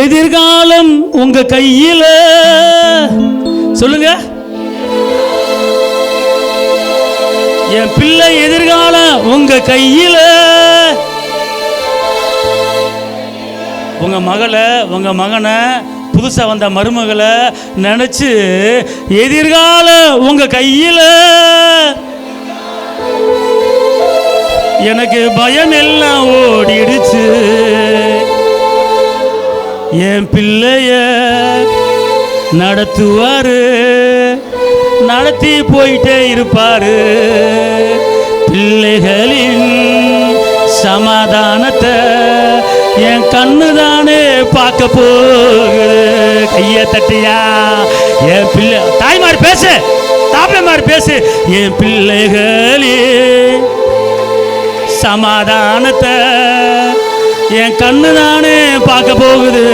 எதிர்காலம் உங்க கையில. சொல்லுங்க, என் பிள்ளை எதிர்காலம் உங்க கையில. உங்க மகளை, உங்க மகனை, புதுசா வந்த மருமகளை நினைச்சு எதிர்காலம் உங்க கையில. எனக்கு பயம் எல்லாம் ஓடிடுச்சு. என் பிள்ளைய நடத்துவாரு, நடத்தி போயிட்டே இருப்பாரு. பிள்ளைகளின் சமாதானத்தை என் கண்ணு தானே பார்க்க போகுது. கைய தட்டியா என் பிள்ளை. தாய்மார் பேசு, தாப்பமார் பேசு. என் பிள்ளைகளே சமாதானத்தை என் கண்ணு தானே பார்க்க போகுது.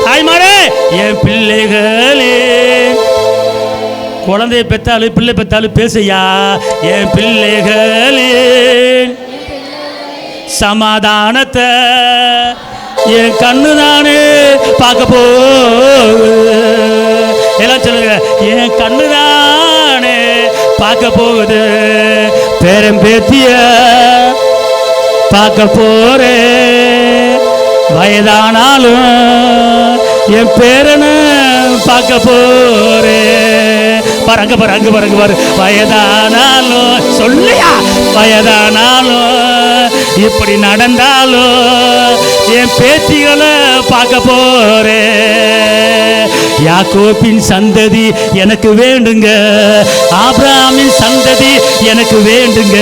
தாய்மாரே, என் பிள்ளைகளே. குழந்தைய பெத்தாலும் பிள்ளை பெத்தாலும் பேசையா. என் பிள்ளைகளே சமாதானத்தை என் கண்ணு தானே பார்க்க போகுது. எல்லாம் சொல்லுங்க, என் கண்ணு தானே பார்க்க போகுது. பேரன் பேத்திய பார்க்க போறேன். வயதானாலும் என் பேரனை பார்க்க போறேன். பாரு, அங்க பாரு, அங்க பாரு, அங்க பாரு. வயதானாலும் சொல்லியா, வயதானாலும் இப்படி நடந்தாலும் என் பேத்திகளை பார்க்க போறேன். யாக்கோபின் சந்ததி எனக்கு வேண்டுங்க, ஆபிரகாமின் சந்ததி எனக்கு வேண்டுங்க.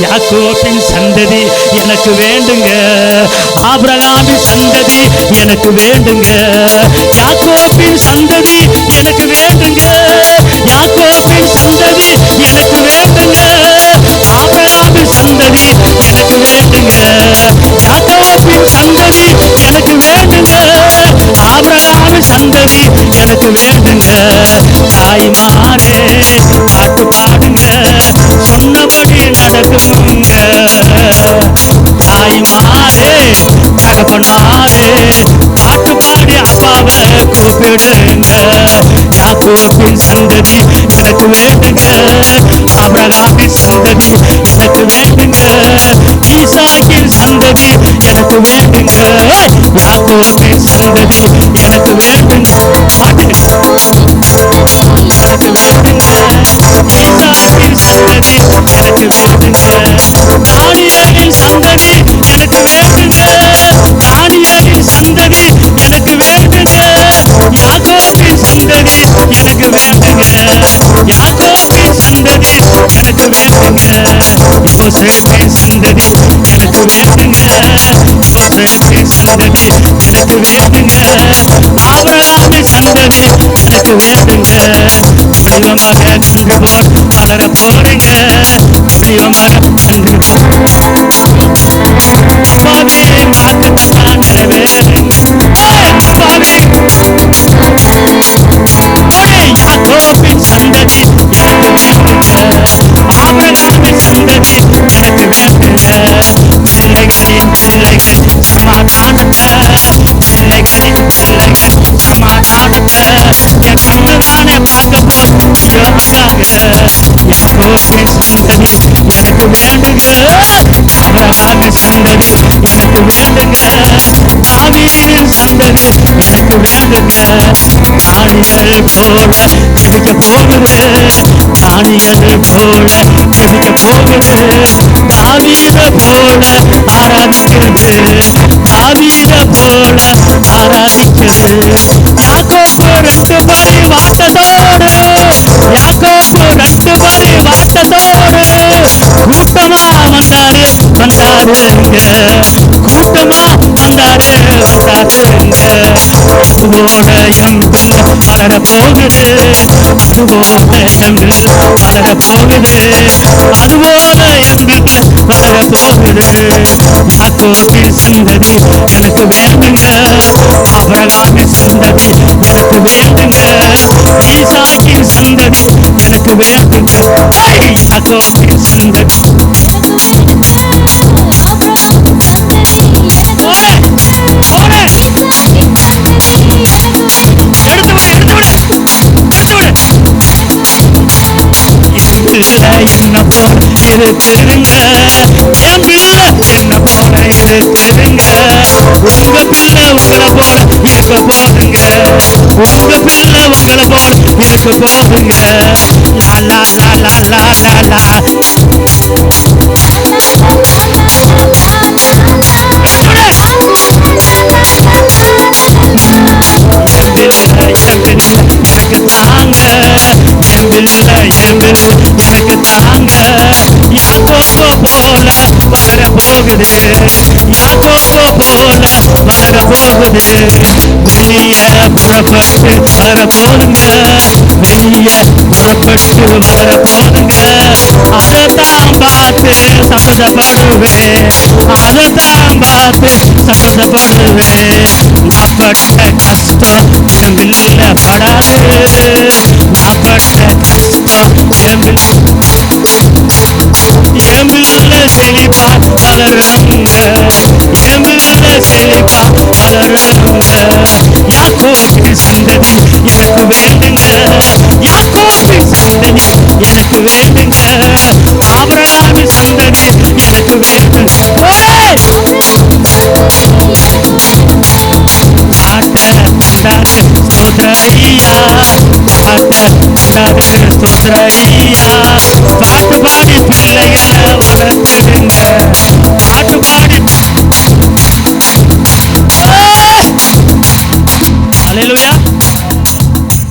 யாக்கோபின் சந்ததி எனக்கு வேண்டுங்க, ஆபிரகாமின் சந்ததி எனக்கு வேண்டுங்க. யாக்கோபின் சந்ததி எனக்கு வேண்டுங்க, யாக்கோபின் சந்ததி எனக்கு வேண்டுங்க. ஆபிரகாமின் சந்ததி எனக்கு வேண்டுங்க, யாக்கோபின் சந்ததி எனக்கு வேண்டுங்க. ஆபிரகாமின் சந்ததி எனக்கு வேண்டுங்க. தாய்மாரே பாட்டு பாடுங்க, சொன்னபடி நடக்குங்க. தாய்மாரே தகப்பனாரே பாட்டு பாடி அப்பாவை கூப்பிடுங்க. யாக்கோபின் சந்ததி எனக்கு வேண்டுங்க, ஆபிரகாமின் சந்ததி எனக்கு வேண்டுங்க. ஈசாக்கின் சந்ததி எனக்கு வேண்டுங்க, யாக்கோபின் சந்ததி எனக்கு வேண்டுங்க. பாட்டுங்க எனக்கு வேண்டுங்க. ஈசாக்கின் சந்ததி எனக்கு வேண்டுங்க. தானியேலின் சந்ததி எனக்கு வேண்டுங்க, தானியேலின் சந்ததி எனக்கு வேண்டுங்க. யாக்கோபின் சந்ததி எனக்கு வேண்டுங்க, யாக்கோபின் சந்ததி எனக்கு வேண்டுங்க. யோசேப்பின் சந்ததி எனக்கு வேண்டுங்க, யோசேப்பின் சந்ததி எனக்கு வேண்டுங்க. ஆபிரகாமின் சந்ததி எனக்கு வேண்டுங்க. தெய்வமாக கன்று போல் வளர போறீங்க, தெய்வமாக கன்று அப்பாவே வாக்குத்தான் நிறைவேறுங்க. அப்பாவே யாக்கோபின் சந்ததி எனக்கு வேண்டுங்க, ஆபிரகாமின் சந்ததி எனக்கு வேண்டுங்க. பிள்ளைகளின் பிள்ளைகள் சமாதானத்தை, பிள்ளைகளின் பிள்ளைகள் சமாதானத்தை என் கண்ணுதானே பார்க்க போறியோ அக்காக. யாக்கோபின் சந்ததி எனக்கு வேண்டுங்க, ஆபிரகாமின் சந்ததி எனக்கு வேண்டுங்க. தாவீதின் சந்ததி எனக்கு வேண்டுங்க. ஞானிகள் போல ஜெபிக்க போகுது, ஞானிகள் போல ஜெபிக்க போகுது. தாவீத போல ஆராதிக்கிறது, தாவீத போல ஆராதிக்கிறது. யாக்கோபு 2 பலி வாட்டத்தோடு, யாக்கோபு 2 பலி வாட்டத்தோடு கூட்டமா வந்தாரு வந்தாருங்க, கூட்டமா வந்தாரு வந்தாருங்க. அதுபோல என் பிள்ளை வளர போகுது, அதுபோல என் பிள்ளை வளர போகுது, அதுபோல என் பிள்ளை வளர போகுது. யாக்கோபின் சந்ததி எனக்கு வேண்டுங்க, ஆபிரகாமின் சந்ததி எனக்கு வேண்டுங்க. ஈசாக்கின் சந்ததி எனக்கு வேண்டுங்க. யாக்கோபின் சந்ததி போடு போடு என்ன போல இருக்குதுங்க, என் பிள்ளை என்ன போல இருக்குதுங்க. உங்க பிள்ளை உங்களை போல இருக்க போதுங்க, உங்க பிள்ளை உங்களை போல இருக்க போதுங்க. லா லா லா லா லா லா லா. எனக்கு தாங்க என் பிள்ளை எனக்கு தாங்க. யாக்கோபு போல வளர போகுது, யாக்கோபு போல வளர போகுது. வெளிய புறப்பட்டு வளர போதுங்க, வெளிய புறப்பட்டு வளர போதுங்க. அதைத்தான் பார்த்து சந்தோஷப்படுவேன், அதைத்தான் பார்த்து சந்தோஷப்படுவேன். நான் பட்ட கஷ்டம் என் பிள்ளை படாது, நான் பட்ட கஷ்டம் என் பிள்ளை செழிப்பா வளரணுங்க, என் பிள்ளை செழிப்பா வளரணுங்க. யாக்கோபின் சந்ததி எனக்கு வேண்டுங்க, யாக்கோபின் சந்ததி எனக்கு வேண்டுங்க. ஆபிரகாமின் சந்ததி எனக்கு வேண்டும். பாட்ட ஸ்தோத்ரையா, பாட்ட ஸ்தோத்ரையா. பாட்டு பாடி பிள்ளைகளை வளர்த்துடுங்க.